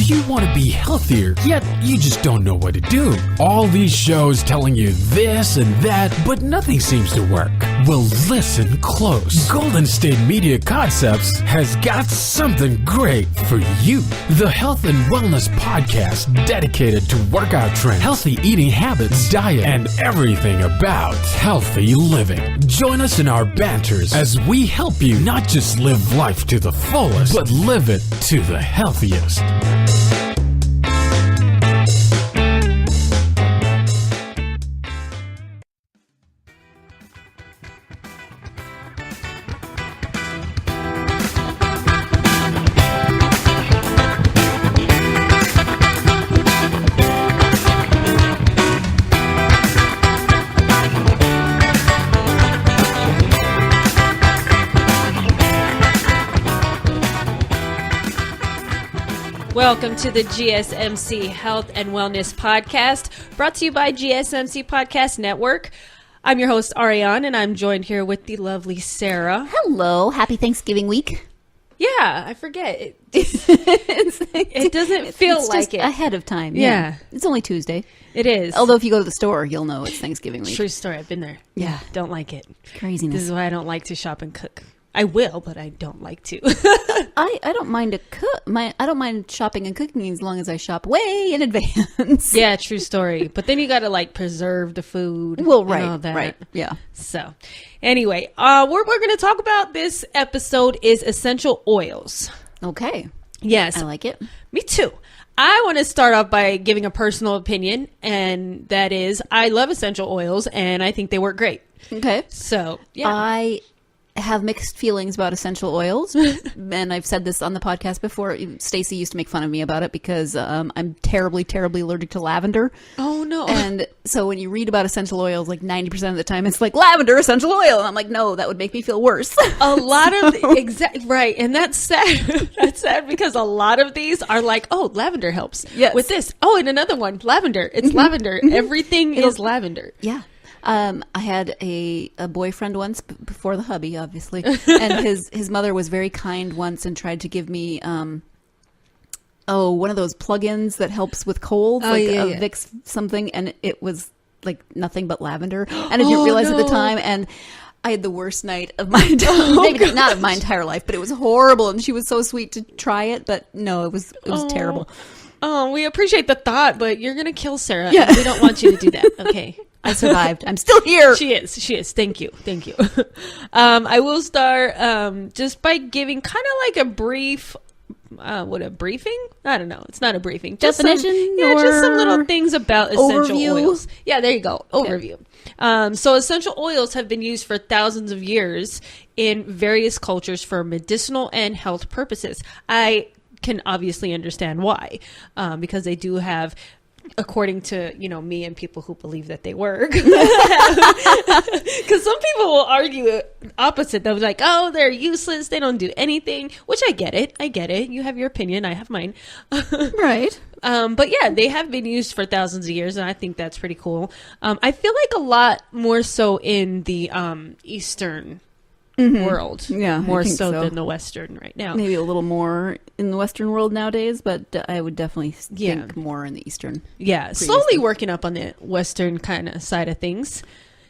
you want to be healthier, yet you just don't know what to do. All these shows telling you this and that, but nothing seems to work. Well, listen close. Golden State Media Concepts has got something great for you. The Health and Wellness Podcast dedicated to workout trends, healthy eating habits, diet, and everything about healthy living. Join us in our banters as we help you not just live life to the fullest, but live it to the healthiest. Welcome to the GSMC Health and Wellness Podcast, brought to you by GSMC Podcast Network. I'm your host, Arianne, and I'm joined here with the lovely Sarah. Hello. Happy Thanksgiving week. Yeah, I forget. It doesn't feel it's like just it. ahead of time. Yeah. It's only Tuesday. It is. Although if you go to the store, you'll know it's Thanksgiving week. True story. I've been there. Yeah. Don't like it. Craziness. This is why I don't like to shop and cook. I will, but I don't like to. I don't mind I don't mind shopping and cooking as long as I shop way in advance. Yeah, true story. But then you got to like preserve the food. Well, and right, all that. right. Yeah. So anyway, what we're going to talk about this episode is essential oils. Okay. Yes. I like it. Me too. I want to start off by giving a personal opinion, and that is I love essential oils and I think they work great. Okay. So, yeah. I have mixed feelings about essential oils, and I've said this on the podcast before. Stacy used to make fun of me about it because I'm terribly, terribly allergic to lavender. Oh, no. And so when you read about essential oils, like 90% of the time, it's like lavender essential oil. And I'm like, no, that would make me feel worse. A lot of right, and that's sad. That's sad because a lot of these are like, oh, lavender helps with this. Oh, and another one, lavender. It's lavender. Everything is lavender. Yeah. I had a boyfriend once before the hubby, obviously, and his mother was very kind once and tried to give me one of those plugins that helps with colds, Vicks something, and it was like nothing but lavender, and I didn't realize at the time, and I had the worst night of my maybe not of my entire life, but it was horrible, and she was so sweet to try it, but no, it was terrible. Oh, we appreciate the thought, but you're gonna kill Sarah. Yeah. We don't want you to do that. Okay. I survived. I'm still here. She is. Thank you. I will start just by giving kind of like a brief, a briefing? I don't know. It's not a briefing. Just definition? Just some little things about essential overview? Oils. Yeah, there you go. Overview. Okay. So essential oils have been used for thousands of years in various cultures for medicinal and health purposes. I can obviously understand why, because they do have, according to, me and people who believe that they work, because some people will argue opposite. They'll be like, oh, they're useless. They don't do anything, which I get it. You have your opinion. I have mine. Right. But yeah, they have been used for thousands of years, and I think that's pretty cool. I feel like a lot more so in the Eastern world, more so than the Western right now. Maybe a little more in the Western world nowadays, but I would definitely think more in the Eastern. Yeah, slowly working up on the Western kind of side of things.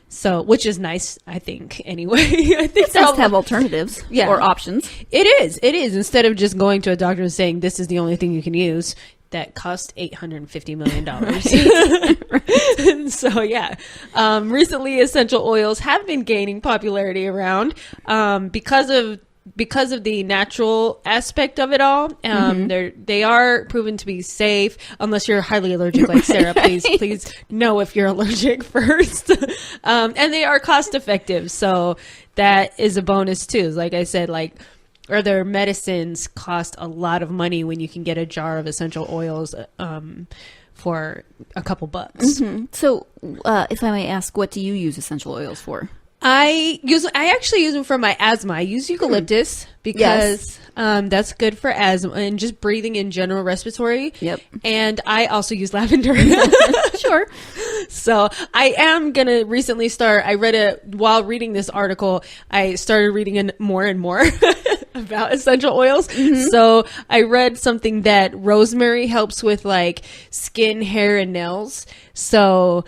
So, which is nice, I think. Anyway, I think it's nice to have alternatives or options. It is. Instead of just going to a doctor and saying this is the only thing you can use that cost $850 million. Right. So yeah, recently essential oils have been gaining popularity around because of the natural aspect of it all. They are proven to be safe, unless you're highly allergic like Sarah. Please know if you're allergic first. And they are cost effective, so that is a bonus too. Like I said, other medicines cost a lot of money when you can get a jar of essential oils for a couple bucks. So, if I may ask, what do you use essential oils for? I actually use them for my asthma. I use eucalyptus because that's good for asthma and just breathing in general respiratory. Yep. And I also use lavender. Sure. So I am going to recently start. I read it while reading this article. I started reading it more and more. about essential oils. So I read something that rosemary helps with like skin, hair, and nails. So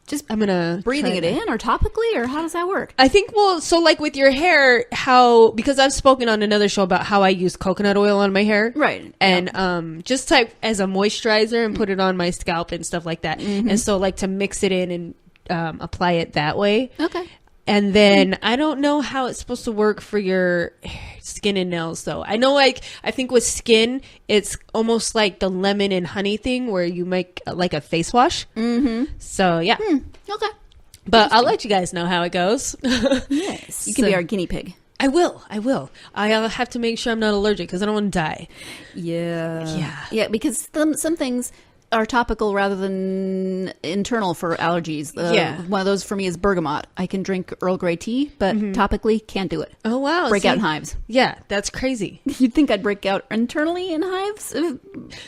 Just I'm gonna breathing try it that. in or topically, or how does that work? I think, well, so like with your hair, because I've spoken on another show about how I use coconut oil on my hair. Right. And just type as a moisturizer and put it on my scalp and stuff like that. And so like to mix it in and apply it that way. Okay. And then I don't know how it's supposed to work for your skin and nails, though. I know, like, I think with skin, it's almost like the lemon and honey thing where you make like a face wash. So, yeah. Okay. But I'll let you guys know how it goes. Yes. You can be our guinea pig. I will. I'll have to make sure I'm not allergic because I don't want to die. Yeah. Yeah, because some things are topical rather than internal for allergies. One of those for me is bergamot. I can drink Earl Grey tea, but topically can't do it. Oh, wow. Break out in hives. Yeah, that's crazy. You'd think I'd break out internally in hives?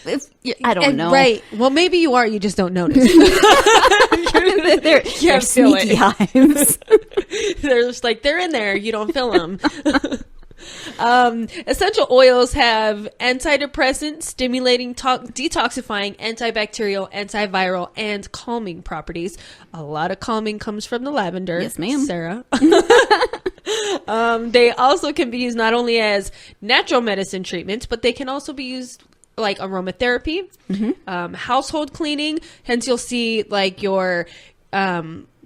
If I don't know. Right. Well, maybe you are. You just don't notice. they're sneaky hives. They're just like, they're in there. You don't feel them. Essential oils have antidepressant, stimulating, detoxifying, antibacterial, antiviral, and calming properties. A lot of calming comes from the lavender. Yes, ma'am. Sarah. They also can be used not only as natural medicine treatments, but they can also be used like aromatherapy, household cleaning. Hence, you'll see like your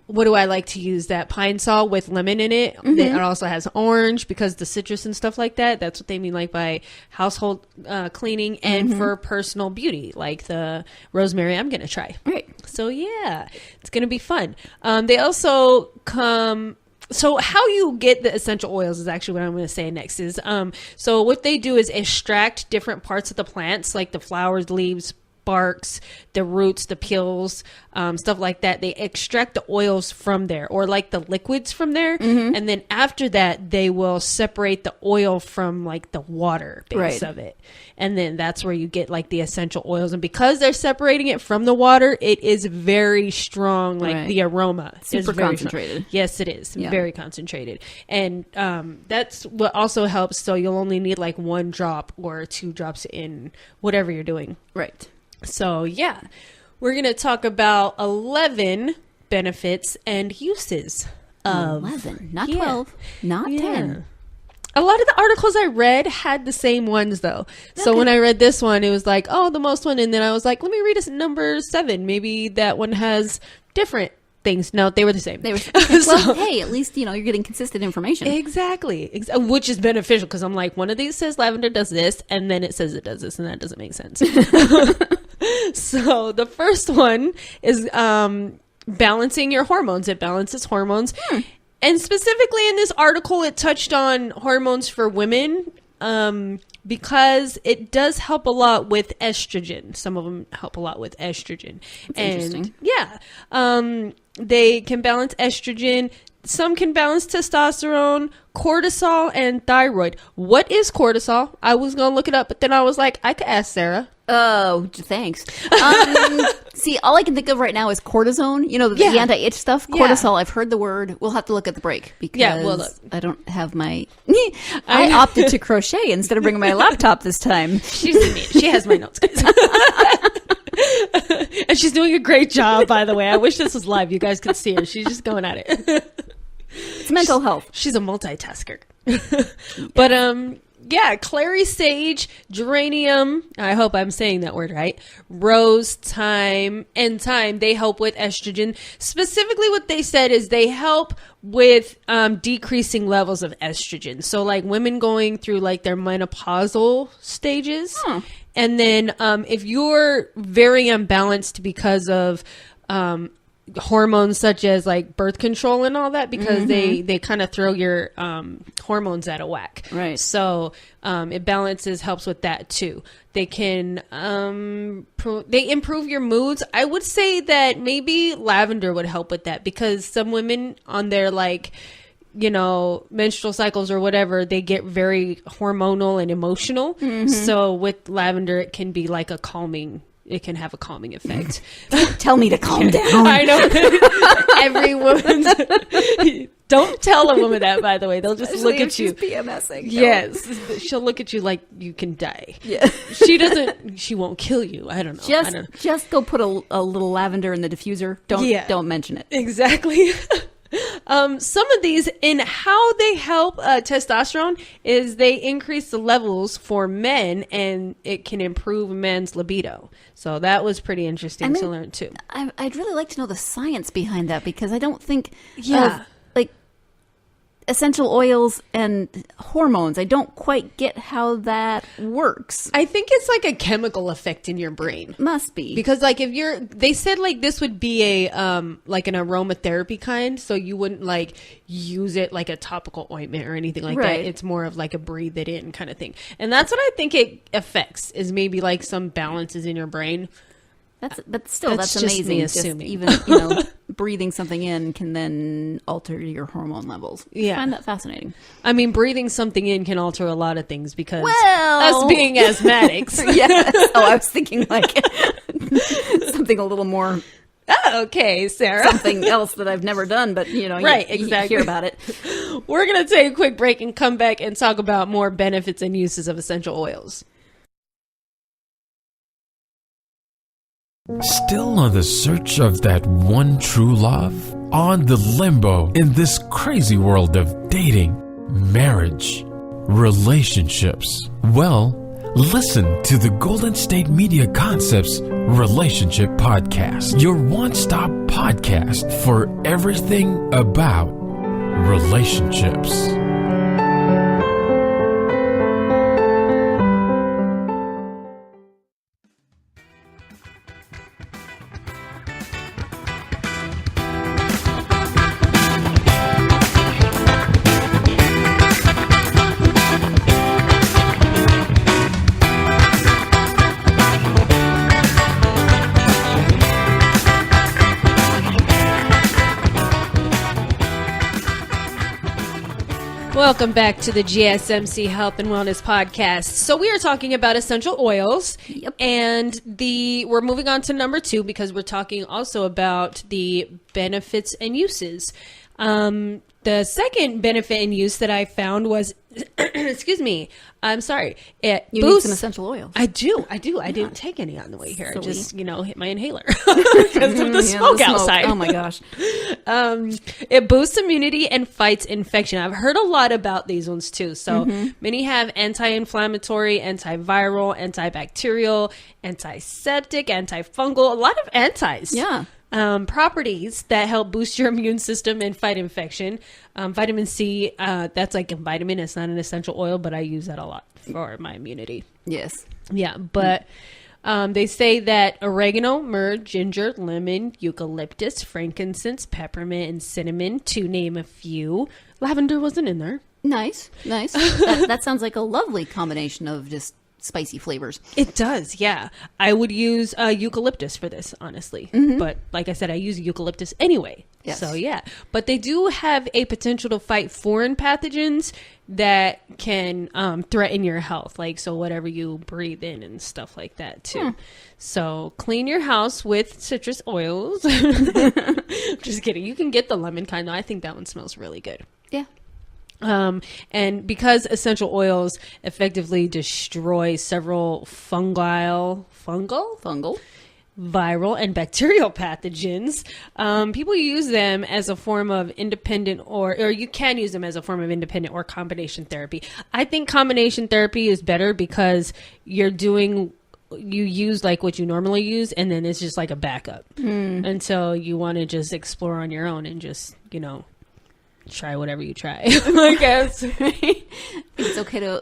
what do I like to use? That pine sol with lemon in it. It also has orange because the citrus and stuff like that. That's what they mean like by household cleaning, and for personal beauty, like the rosemary I'm going to try. Right. So yeah, it's going to be fun. They also come... So how you get the essential oils is actually what I'm going to say next is, so what they do is extract different parts of the plants, like the flowers, leaves, barks, the roots, the peels, stuff like that. They extract the oils from there, or like the liquids from there. And then after that, they will separate the oil from like the water base of it. And then that's where you get like the essential oils. And because they're separating it from the water, it is very strong. Like the aroma is super very concentrated. Strong. Yes, it is. Very concentrated. And that's what also helps. So you'll only need like 1 drop or 2 drops in whatever you're doing. Right. So, yeah, we're going to talk about 11 benefits and uses of... 11, not 12, not 10. A lot of the articles I read had the same ones, though. So when I read this one, it was like, oh, the most one. And then I was like, let me read number 7. Maybe that one has different things. No, they were the same. They were well, hey, at least you're getting consistent information. Exactly. Which is beneficial because I'm like, one of these says lavender does this, and then it says it does this, and that doesn't make sense. So the first one is balancing your hormones. It balances hormones. And specifically in this article, it touched on hormones for women because it does help a lot with estrogen. Some of them help a lot with estrogen. That's interesting. Yeah. They can balance estrogen. Some can balance testosterone, cortisol, and thyroid. What is cortisol? I was going to look it up, but then I was like, I could ask Sarah. Oh, thanks. See, all I can think of right now is cortisone. The anti-itch stuff. Cortisol, I've heard the word. We'll have to look at the break because I don't have my... I opted to crochet instead of bringing my laptop this time. She has my notes, guys. And she's doing a great job, by the way. I wish this was live. You guys could see her. She's just going at it. It's mental health. She's a multitasker. But, yeah, clary sage, geranium, I hope I'm saying that word right, rose, thyme, they help with estrogen. Specifically what they said is they help with decreasing levels of estrogen. So like women going through like their menopausal stages. And then if you're very unbalanced because of hormones such as like birth control and all that, because they kind of throw your hormones out of whack, right? So it balances, helps with that too. They can they improve your moods. I would say that maybe lavender would help with that, because some women on their like menstrual cycles or whatever, they get very hormonal and emotional. So with lavender, it can be like a calming it can have a calming effect. Tell me to calm down. I know. Every woman. Don't tell a woman that, by the way. They'll just Especially look if at you. she's PMSing. Yes. She'll look at you like you can die. Yeah. She won't kill you. I don't know. Just go put a little lavender in the diffuser. Don't mention it. Exactly. Some of these in how they help testosterone is they increase the levels for men, and it can improve men's libido. So that was pretty interesting to learn too. I'd really like to know the science behind that, because I don't think Yeah. of, like, essential oils and hormones. I don't quite get how that works. I think it's like a chemical effect in your brain. Must be. Because like they said like this would be a like an aromatherapy kind, so you wouldn't like use it like a topical ointment or anything like that. It's more of like a breathe it in kind of thing. And that's what I think it affects, is maybe like some balances in your brain. That's just amazing. me assuming. Even breathing something in can then alter your hormone levels. Yeah. I find that fascinating. I mean, breathing something in can alter a lot of things, because Well, us being asthmatics. Yes. Oh, I was thinking like something a little more, Okay, Sarah. something else that I've never done, but Right, you exactly. hear about it. We're going to take a quick break and come back and talk about more benefits and uses of essential oils. Still on the search of that one true love? On the limbo in this crazy world of dating, marriage, relationships? Well, listen to the Golden State Media Concepts Relationship Podcast, your one-stop podcast for everything about relationships. Welcome back to the GSMC Health and Wellness Podcast. So we are talking about essential oils. Yep. And we're moving on to number 2, because we're talking also about the benefits and uses. The second benefit and use that I found was, excuse me, I'm sorry. You need some essential oils. I do. I didn't take any on the way here. Silly. I just, hit my inhaler because of the smoke outside. Oh my gosh. It boosts immunity and fights infection. I've heard a lot about these ones too. So many have anti-inflammatory, antiviral, antibacterial, antiseptic, antifungal, a lot of antis. Yeah. Properties that help boost your immune system and fight infection. Vitamin C, that's like a vitamin. It's not an essential oil, but I use that a lot for my immunity. Yes. Yeah, but they say that oregano, myrrh, ginger, lemon, eucalyptus, frankincense, peppermint, and cinnamon, to name a few. Lavender wasn't in there. Nice. That sounds like a lovely combination of just spicy flavors. It does, yeah. I would use eucalyptus for this, honestly. But like I said, I use eucalyptus anyway. Yes. So yeah. But they do have a potential to fight foreign pathogens that can threaten your health. Like, so whatever you breathe in and stuff like that too. So clean your house with citrus oils. Just kidding. You can get the lemon kind though. I think that one smells really good. Yeah. And because essential oils effectively destroy several fungal, viral, and bacterial pathogens, people use them as a form of independent or you can use them as a form of independent or combination therapy. I think combination therapy is better because you use like what you normally use, and then it's just like a backup. And so you want to just explore on your own and just, try whatever you try, I guess. It's okay to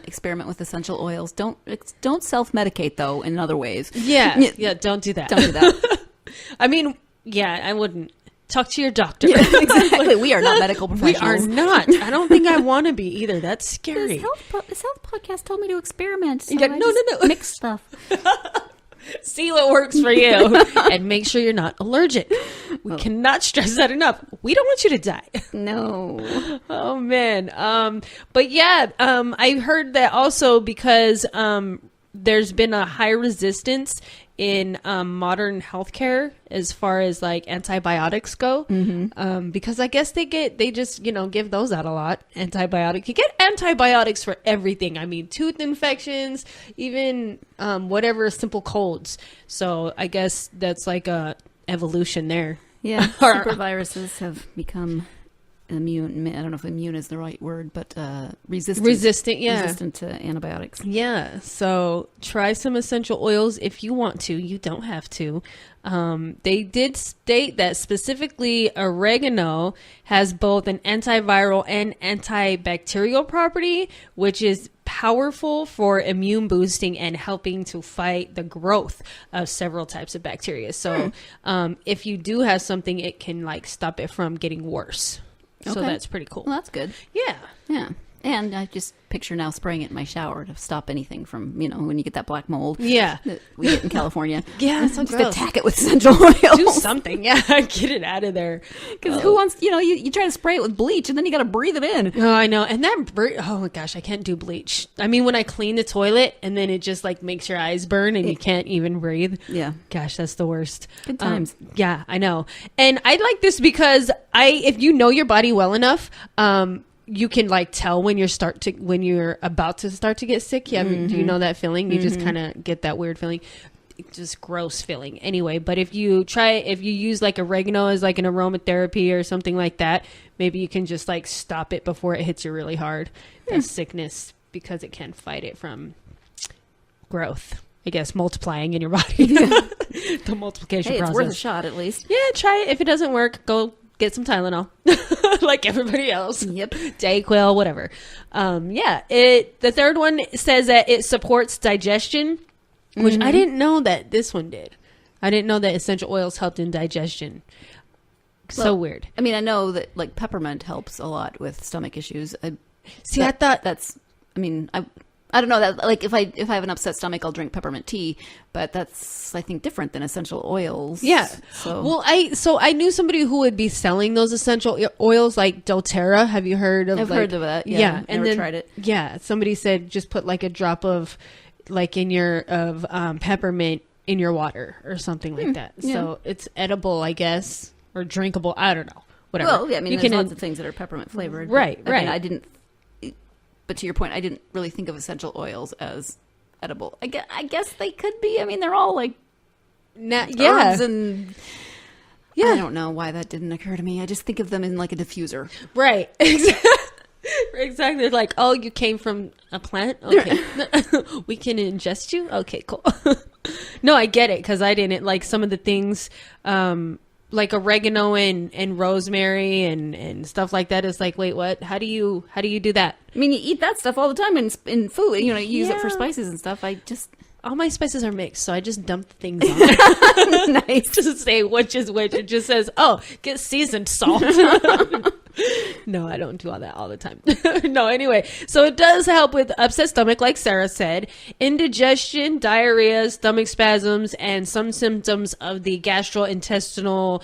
experiment with essential oils. Don't self-medicate though in other ways. Yeah, don't do that. Don't do that. I mean, yeah, I wouldn't. Talk to your doctor. Yeah, exactly. We are not medical professionals. We are not. I don't think I want to be either. That's scary. This health podcast told me to experiment. So Yeah, I no. just mix stuff. See what works for you and make sure you're not allergic. We cannot stress that enough. We don't want you to die. No. Oh man. But yeah, I heard that also because there's been a high resistance in modern healthcare as far as like antibiotics go, because I guess they just give those out a lot. Antibiotics, you get antibiotics for everything. I mean, tooth infections, even whatever simple colds. So I guess that's like a evolution there. Yeah, super viruses have become immune. I don't know if immune is the right word, but resistant to antibiotics. Yeah, so try some essential oils if you want to. You don't have to. They did state that specifically oregano has both an antiviral and antibacterial property, which is powerful for immune boosting and helping to fight the growth of several types of bacteria. So if you do have something, it can like stop it from getting worse. So that's pretty cool. Well, that's good. Yeah. Yeah. And I just picture now spraying it in my shower to stop anything from, when you get that black mold. Yeah. That we get in California. Yeah, so just gross. attack it with essential oils. Do something. Yeah, get it out of there. Because who wants, you try to spray it with bleach and then you got to breathe it in. Oh, I know. And oh my gosh, I can't do bleach. I mean, when I clean the toilet and then it just like makes your eyes burn and you can't even breathe. Yeah. Gosh, that's the worst. Good times. Yeah, I know. And I like this because if you know your body well enough, you can like tell when you're about to start to get sick. Yeah, do you know that feeling? You just kind of get that weird feeling, just gross feeling. Anyway, but if you use like oregano as like an aromatherapy or something like that, maybe you can just like stop it before it hits you really hard. That sickness, because it can fight it from growth. I guess multiplying in your body. The multiplication process. It's worth a shot at least. Yeah, try it. If it doesn't work, go get some Tylenol, like everybody else. Yep. Dayquil, whatever. The third one says that it supports digestion, which I didn't know that this one did. I didn't know that essential oils helped in digestion. So weird. I mean, I know that like peppermint helps a lot with stomach issues. I thought that's. I mean, I don't know that like if I have an upset stomach, I'll drink peppermint tea, but that's I think different than essential oils. Yeah. So well, I knew somebody who would be selling those essential oils like doTERRA. Have you heard of? I've heard of that. Yeah. And never tried it. Yeah. Somebody said just put like a drop of like peppermint in your water or something like that. Yeah. So it's edible, I guess, or drinkable. I don't know. Whatever. Well, yeah. I mean, there's lots of things that are peppermint flavored. Right. I mean, I didn't. But to your point, I didn't really think of essential oils as edible. I guess they could be. I mean, they're all like herbs and I don't know why that didn't occur to me. I just think of them in like a diffuser. Right. Exactly. Like, oh, you came from a plant? Okay. We can ingest you? Okay, cool. No, I get it because I didn't like some of the things like oregano and rosemary and stuff like that is like, wait, what? How do you do that? I mean, you eat that stuff all the time in food. You use it for spices and stuff. All my spices are mixed, so I just dump things on there. Nice. To say which is which. It just says, oh, get seasoned salt. No, I don't do all that all the time. No, anyway. So it does help with upset stomach, like Sarah said, indigestion, diarrhea, stomach spasms, and some symptoms of the gastrointestinal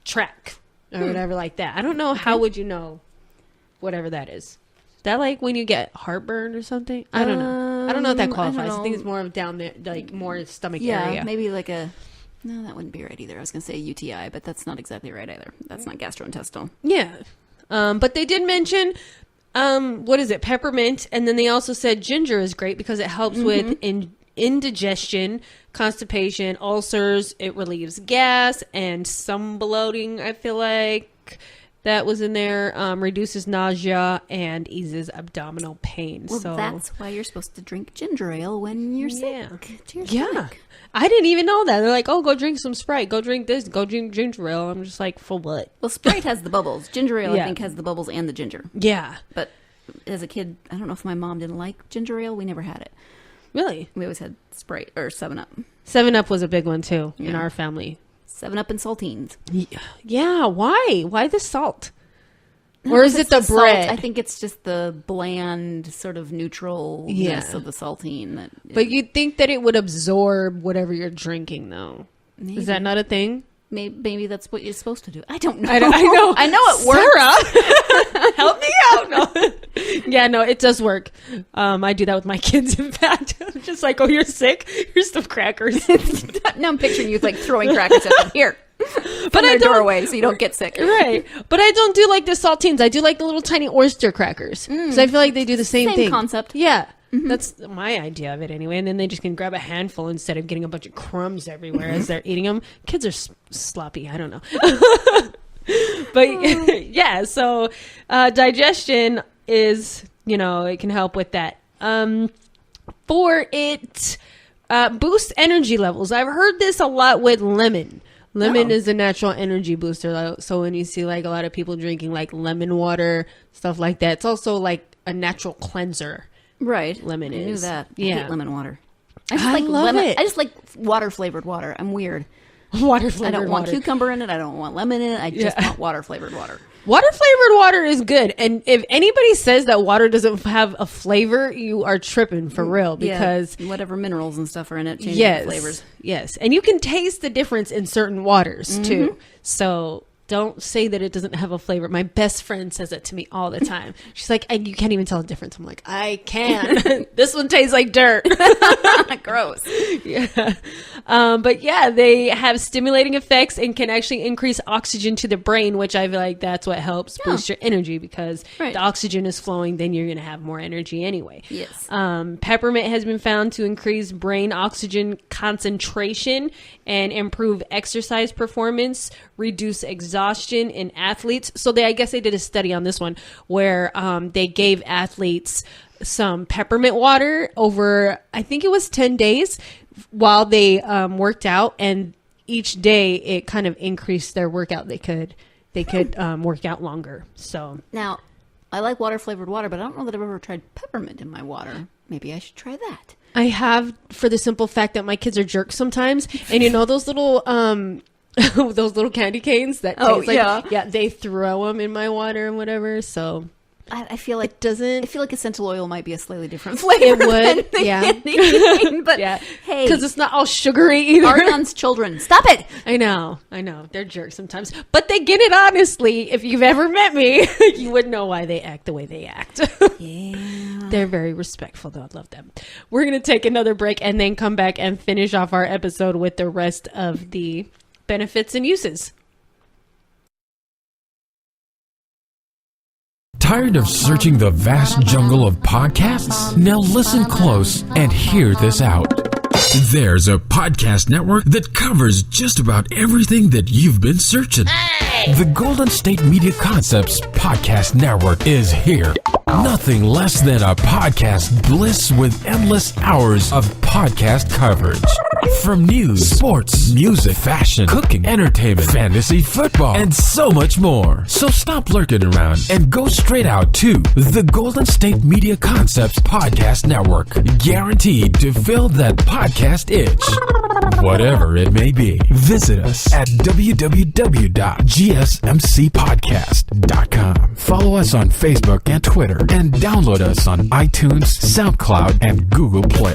tract or whatever like that. I don't know. How would you know whatever that is? That like when you get heartburn or something? I don't know. I don't know if that qualifies. I think it's more of down there, like more stomach area. Yeah, maybe like no, that wouldn't be right either. I was going to say UTI, but that's not exactly right either. That's not gastrointestinal. Yeah. But they did mention, what is it? Peppermint. And then they also said ginger is great because it helps with indigestion, constipation, ulcers. It relieves gas and some bloating, I feel like. That was in there, reduces nausea and eases abdominal pain. Well, so that's why you're supposed to drink ginger ale when you're sick. To your stomach. I didn't even know that. They're like, oh, go drink some Sprite. Go drink this. Go drink ginger ale. I'm just like, for what? Well, Sprite has the bubbles. Ginger ale, I think, has the bubbles and the ginger. Yeah. But as a kid, I don't know if my mom didn't like ginger ale. We never had it. Really? We always had Sprite or 7-Up. 7-Up was a big one, too, in our family. 7-Up and saltines. Yeah, why? Why the salt? Or is it the bread? Salt. I think it's just the bland, sort of neutralness of the saltine. But you'd think that it would absorb whatever you're drinking, though. Maybe. Is that not a thing? Maybe that's what you're supposed to do. I don't know. I know. I know it works. Sarah, help me out. No. Yeah, no, it does work. I do that with my kids, in fact. I'm just like, oh, you're sick? Here's some crackers. Now I'm picturing you like throwing crackers at them. Here. But I doorway so you don't get sick. Right. But I don't do like the saltines. I do like the little tiny oyster crackers. So I feel like they do the same thing. Concept. Yeah. That's my idea of it anyway. And then they just can grab a handful instead of getting a bunch of crumbs everywhere as they're eating them. Kids are sloppy. I don't know. But yeah, so digestion is, it can help with that. For it, boost energy levels. I've heard this a lot with lemon. Lemon is a natural energy booster. So when you see like a lot of people drinking like lemon water, stuff like that, it's also like a natural cleanser. Right. Lemon is. I knew that. Yeah. I hate lemon water. I love it. I just like water flavored water. I'm weird. Water flavored water. I don't want cucumber in it. I don't want lemon in it. I just want water flavored water. Water flavored water is good. And if anybody says that water doesn't have a flavor, you are tripping for real, because whatever minerals and stuff are in it change the flavors. Yes. And you can taste the difference in certain waters too. So don't say that it doesn't have a flavor. My best friend says it to me all the time. She's like, you can't even tell the difference. I'm like, I can. This one tastes like dirt. Gross. Yeah. But yeah, they have stimulating effects and can actually increase oxygen to the brain, which I feel like that's what helps boost your energy, because the oxygen is flowing, then you're going to have more energy anyway. Yes. Peppermint has been found to increase brain oxygen concentration and improve exercise performance, reduce exhaustion in athletes. So I guess they did a study on this one where they gave athletes some peppermint water over, I think it was 10 days while they worked out, and each day it kind of increased their workout. They could work out longer. So now, I like water flavored water, but I don't know that I've ever tried peppermint in my water. Maybe I should try that. I have, for the simple fact that my kids are jerks sometimes, and those little those little candy canes that taste like, they throw them in my water and whatever. So I feel like it doesn't. I feel like essential oil might be a slightly different flavor. It would, candy cane, but hey, because it's not all sugary either. Arianne's children, stop it! I know, they're jerks sometimes, but they get it honestly. If you've ever met me, you would know why they act the way they act. Yeah, they're very respectful, though. I love them. We're gonna take another break and then come back and finish off our episode with the rest of the benefits and uses. Tired of searching the vast jungle of podcasts? Now listen close and hear this out. There's a podcast network that covers just about everything that you've been searching. The Golden State Media Concepts Podcast Network is here. Nothing less than a podcast bliss with endless hours of podcast coverage. From news, sports, music, fashion, cooking, entertainment, fantasy, football, and so much more. So stop lurking around and go straight out to the Golden State Media Concepts Podcast Network. Guaranteed to fill that podcast itch. Whatever it may be. Visit us at www.gsmcpodcast.com. Follow us on Facebook and Twitter, and download us on iTunes, SoundCloud, and Google Play.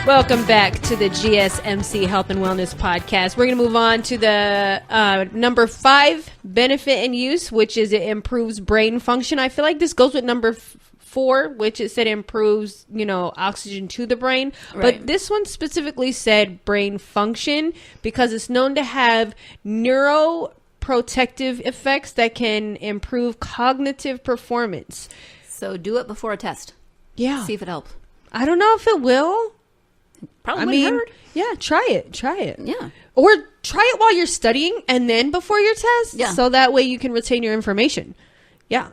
Welcome back to the GSMC Health and Wellness Podcast. We're going to move on to the number 5 benefit and use, which is it improves brain function. I feel like this goes with number 4, which it said improves, oxygen to the brain. Right. But this one specifically said brain function because it's known to have neuroprotective effects that can improve cognitive performance. So do it before a test. Yeah. See if it helps. I don't know if it will. Probably hurt. Yeah, try it. Yeah. Or try it while you're studying and then before your test. Yeah. So that way you can retain your information. Yeah.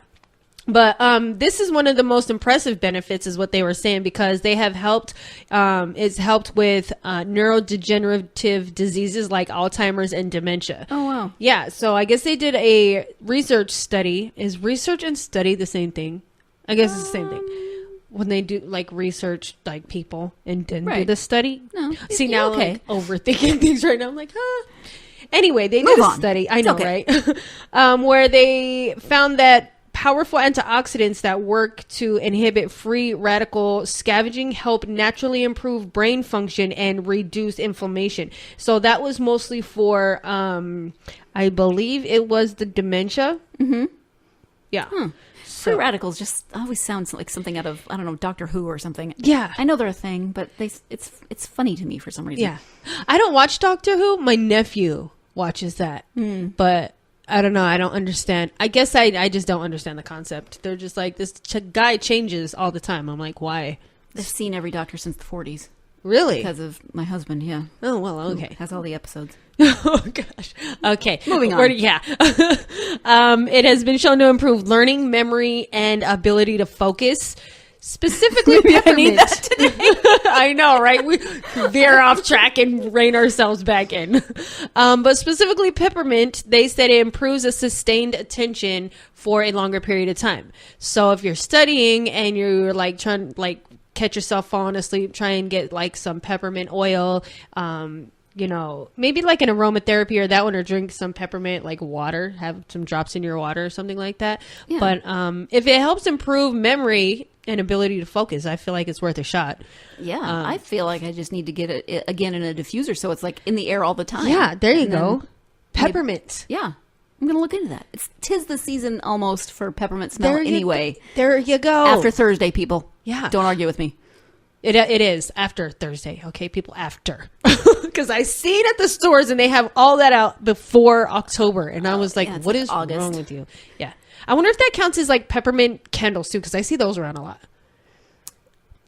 But this is one of the most impressive benefits, is what they were saying, because they have helped. It's helped with neurodegenerative diseases like Alzheimer's and dementia. Oh, wow. Yeah. So I guess they did a research study. Is research and study the same thing? I guess it's the same thing. When they do like research like people and do the study. No. See, you're now okay. I'm like overthinking things right now. I'm like, huh. Anyway, they did a study. I know, okay. right? Where they found that powerful antioxidants that work to inhibit free radical scavenging help naturally improve brain function and reduce inflammation. So that was mostly for, I believe it was the dementia. Mm-hmm. Yeah. Free radicals just always sounds like something out of, I don't know, Doctor Who or something. Yeah. I know they're a thing, but it's funny to me for some reason. Yeah. I don't watch Doctor Who. My nephew watches that. But I don't know. I don't understand. I guess I just don't understand the concept. They're just like, this guy changes all the time. I'm like, why? I've seen every Doctor since the 40s. Really? Because of my husband, yeah. Oh, well, okay. Has all the episodes. Oh, gosh. Okay. Moving on. Yeah. It has been shown to improve learning, memory, and ability to focus. Specifically, peppermint. I know, right? We veer off track and rein ourselves back in. But specifically, peppermint, they said it improves a sustained attention for a longer period of time. So if you're studying and you're like trying like catch yourself falling asleep, try and get like some peppermint oil, you know, maybe like an aromatherapy or that one, or drink some peppermint like water, have some drops in your water or something like that. Yeah. But if it helps improve memory and ability to focus, I feel like it's worth a shot. Yeah, I feel like I just need to get it again in a diffuser so it's like in the air all the time. Yeah, there you go. Peppermint. Yeah, I'm going to look into that. Tis the season almost for peppermint smell anyway. There you go. After Thursday, people. Yeah. Don't argue with me. It is after Thursday. Okay, people, after. Because I see it at the stores and they have all that out before October. And I was like, what is August. wrong with you? Yeah. I wonder if that counts as like peppermint candles too, because I see those around a lot.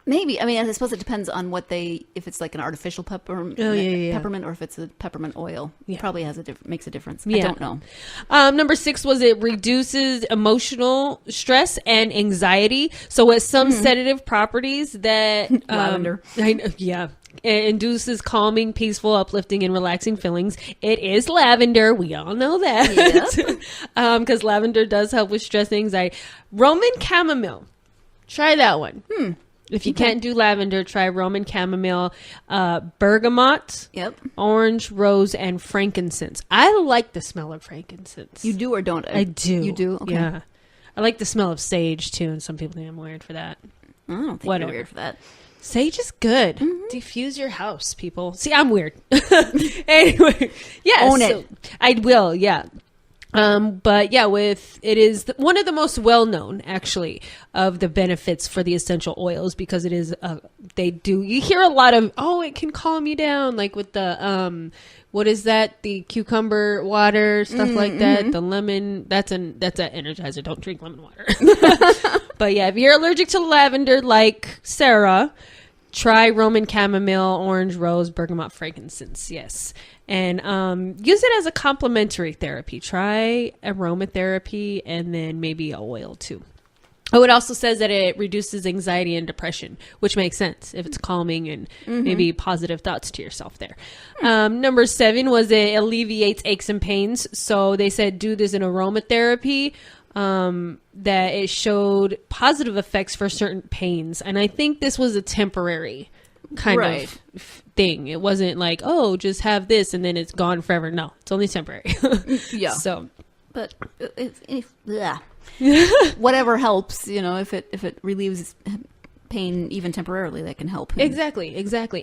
Maybe. I mean, I suppose it depends on if it's like an artificial peppermint or if it's a peppermint oil. Yeah. It probably makes a difference. Yeah. I don't know. Number 6 was it reduces emotional stress and anxiety. So with some sedative properties that... lavender. Yeah. It induces calming, peaceful, uplifting, and relaxing feelings. It is lavender. We all know that. Because lavender does help with stress and anxiety. Roman chamomile. Try that one. If you can't do lavender, try Roman chamomile, bergamot, orange, rose, and frankincense. I like the smell of frankincense. You do or don't? I do. You do? Okay. Yeah. I like the smell of sage, too, and some people think I'm weird for that. I don't think you're weird for that. Sage is good. Diffuse your house, people. See, I'm weird. Anyway, yeah. Own it. I will, yeah. But yeah, it is one of the most well-known actually of the benefits for the essential oils, because it is, you hear a lot of, it can calm you down. Like with the, what is that? The cucumber water, stuff like that. The lemon, that's an energizer. Don't drink lemon water. But yeah, if you're allergic to lavender, like Sarah, try Roman chamomile, orange, rose, bergamot, frankincense. Yes. And use it as a complementary therapy. Try aromatherapy and then maybe a oil too. Oh, it also says that it reduces anxiety and depression, which makes sense if it's calming and maybe positive thoughts to yourself there. Number 7 was it alleviates aches and pains. So they said do this in aromatherapy. That it showed positive effects for certain pains. And I think this was a temporary kind of thing. It wasn't like, just have this and then it's gone forever. No, it's only temporary. Yeah. So, but whatever helps, if it relieves pain even temporarily, that can help. Exactly.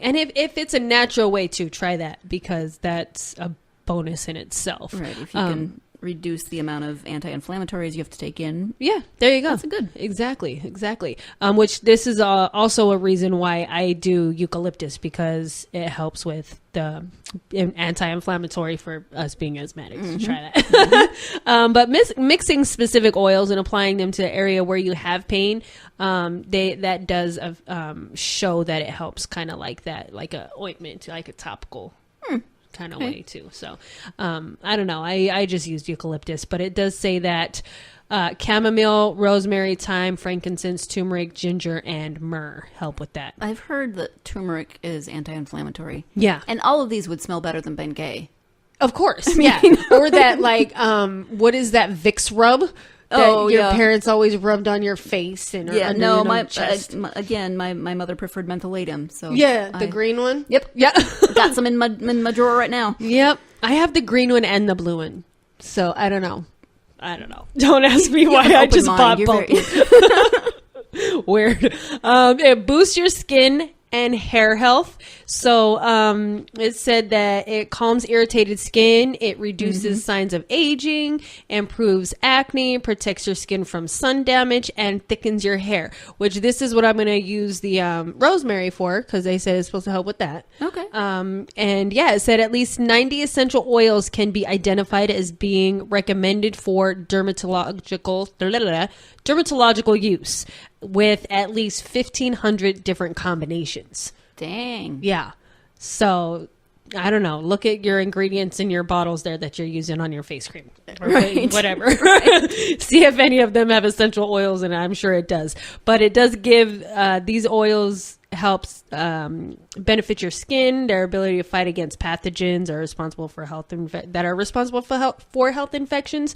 And if it's a natural way to try that, because that's a bonus in itself. Right. If you can reduce the amount of anti-inflammatories you have to take in. Yeah, there you go. That's good. Exactly. Which this is also a reason why I do eucalyptus, because it helps with the anti-inflammatory for us being asthmatics. So try that. But mixing specific oils and applying them to the area where you have pain, that does show that it helps kind of like that, like a ointment, like a topical kind of way too. So I don't know. I just used eucalyptus, but it does say that chamomile, rosemary, thyme, frankincense, turmeric, ginger, and myrrh help with that. I've heard that turmeric is anti-inflammatory. Yeah. And all of these would smell better than Bengay. Of course. Yeah. Or that like, what is that Vicks rub? That your parents always rubbed on your face and my chest. My mother preferred mentholatum. So the green one. Yep. Yeah. Got some in my drawer right now. Yep. I have the green one and the blue one. So I don't know. Don't ask me why I just bought both. Weird. It boosts your skin and hair health. So it said that it calms irritated skin, it reduces signs of aging, improves acne, protects your skin from sun damage, and thickens your hair, which this is what I'm going to use the rosemary for, because they said it's supposed to help with that. Okay. And yeah, it said at least 90 essential oils can be identified as being recommended for dermatological use, with at least 1,500 different combinations. Dang. Yeah. So, I don't know. Look at your ingredients in your bottles there that you're using on your face cream. Or whatever. See if any of them have essential oils in it. I'm sure it does. But it does give, these oils helps benefit your skin. Their ability to fight against pathogens are responsible for health for health infections.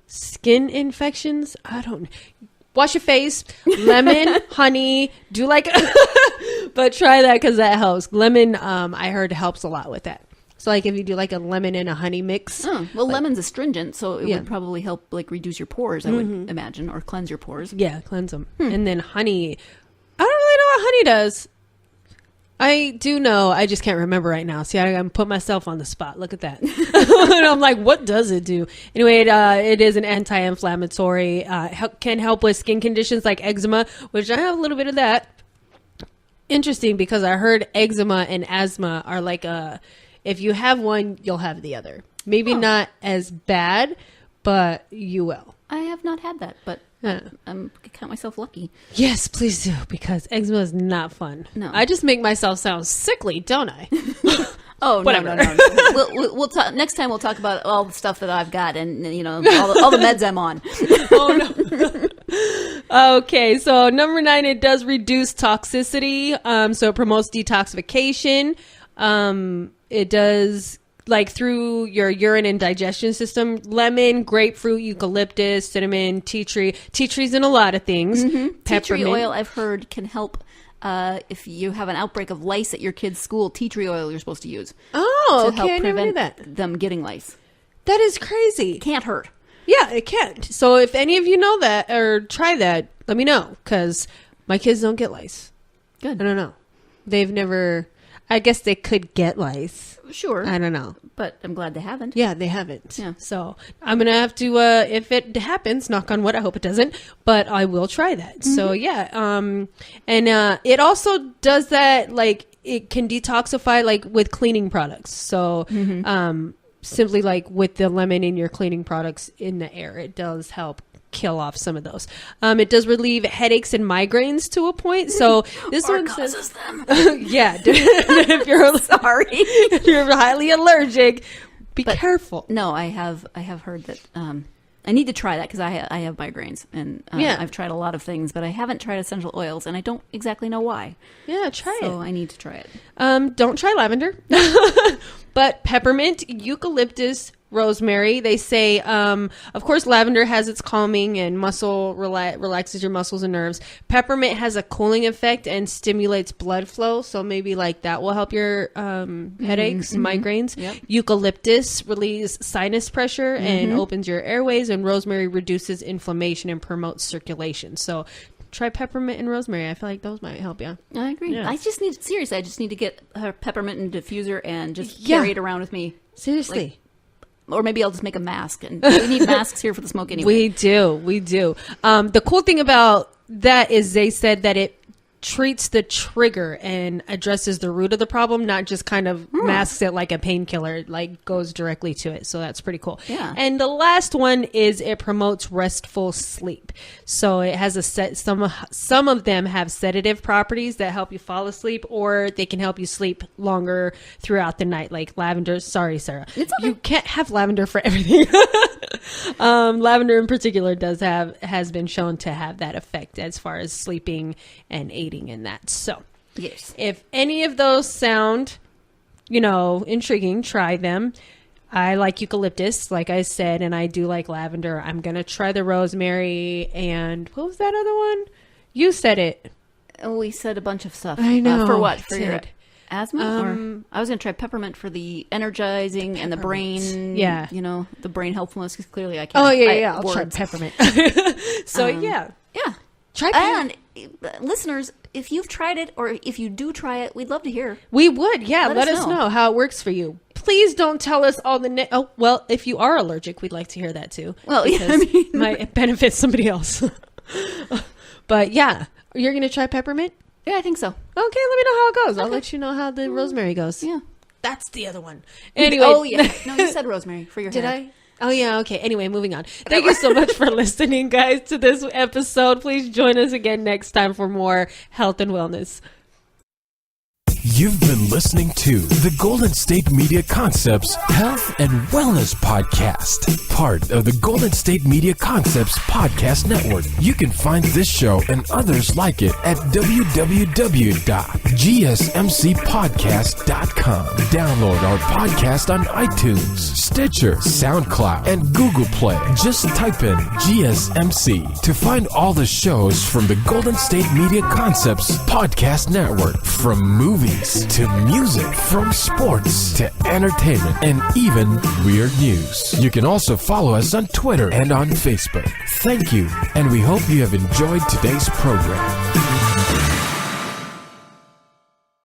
Skin infections? I don't know. Wash your face, lemon, honey, do like, but try that because that helps. Lemon, I heard helps a lot with that. So like if you do like a lemon and a honey mix. Oh, well, like, lemon's astringent, so it would probably help like reduce your pores, I would imagine, or cleanse your pores. Yeah, cleanse them. And then honey, I don't really know what honey does. I do know, I just can't remember right now. See, I gotta put myself on the spot. Look at that. And I'm like, what does it do? Anyway, it is an anti-inflammatory, can help with skin conditions like eczema, which I have a little bit of that. Interesting, because I heard eczema and asthma are like if you have one, you'll have the other. Maybe not as bad, but you will. I have not had that, but I count myself lucky. Yes, please do, because eczema is not fun. No. I just make myself sound sickly, don't I? Oh, whatever. No. We'll talk next time. We'll talk about all the stuff that I've got and all the meds I'm on. Oh no. Okay, so number 9, it does reduce toxicity. So it promotes detoxification. It does, like, through your urine and digestion system. Lemon, grapefruit, eucalyptus, cinnamon, tea tree. Tea tree's in a lot of things. Tea tree oil, I've heard, can help if you have an outbreak of lice at your kid's school. Tea tree oil you're supposed to use. Oh, to okay, help I never knew prevent that. them getting lice. That is crazy. Can't hurt. Yeah, it can't. So if any of you know that or try that, let me know, because my kids don't get lice. Good. I don't know. They've never... I guess they could get lice. Sure. I don't know. But I'm glad they haven't. Yeah, they haven't. Yeah. So I'm going to have to, if it happens, knock on wood, I hope it doesn't, but I will try that. So yeah. And it also does that, like, it can detoxify, like, with cleaning products. So simply, like, with the lemon in your cleaning products in the air, it does help kill off some of those. It does relieve headaches and migraines to a point. So this one says them. yeah, if you're Sorry. if you're highly allergic, be careful. No, I have heard that I need to try that because I have migraines and I've tried a lot of things, but I haven't tried essential oils and I don't exactly know why. Yeah, try it. So I need to try it. Don't try lavender, but peppermint, eucalyptus, rosemary. They say, of course, lavender has its calming and muscle relaxes your muscles and nerves. Peppermint has a cooling effect and stimulates blood flow. So maybe like that will help your headaches, migraines. Yep. Eucalyptus relieves sinus pressure and opens your airways, and rosemary reduces inflammation and promotes circulation. So try peppermint and rosemary. I feel like those might help you. I agree. Yeah. I just need to get her peppermint and diffuser and just carry it around with me. Seriously. Or maybe I'll just make a mask. And we need masks here for the smoke anyway. We do. The cool thing about that is they said that it treats the trigger and addresses the root of the problem, not just kind of masks it like a painkiller. It like goes directly to it. So that's pretty cool. Yeah. And the last one is it promotes restful sleep. So it has some of them have sedative properties that help you fall asleep, or they can help you sleep longer throughout the night, like lavender. Sorry, Sarah. It's okay. You can't have lavender for everything. Lavender in particular has been shown to have that effect as far as sleeping and aiding in that. So Yes. if any of those sound, intriguing, try them. I like eucalyptus, like I said, and I do like lavender. I'm going to try the rosemary. And what was that other one? You said it. We said a bunch of stuff. I know. For what? I For your did. asthma? Or I was going to try peppermint for the energizing and the brain. Yeah. The brain helpfulness, because clearly I can't. Oh, yeah. I'll try words. peppermint. So, yeah. Yeah. Try And listeners, if you've tried it, or if you do try it, we'd love to hear. We would, yeah. Let us know. know how it works for you. Please don't tell us all the... oh, well, if you are allergic, we'd like to hear that too. Well, yeah, because it might benefit somebody else. But yeah, you're going to try peppermint? Yeah, I think so. Okay, let me know how it goes. I'll let you know how the rosemary goes. Yeah. That's the other one. Anyway. Oh, yeah. No, you said rosemary for your Did hair. I? Oh, yeah. Okay. Anyway, moving on. Thank you so much for listening, guys, to this episode. Please join us again next time for more health and wellness. You've been listening to the Golden State Media Concepts Health and Wellness Podcast, part of the Golden State Media Concepts Podcast Network. You can find this show and others like it at www.gsmcpodcast.com. Download our podcast on iTunes, Stitcher, SoundCloud, and Google Play. Just type in GSMC to find all the shows from the Golden State Media Concepts Podcast Network, from movies to music, from sports to entertainment, and even weird news. You can also follow us on Twitter and on Facebook. Thank you, and we hope you have enjoyed today's program.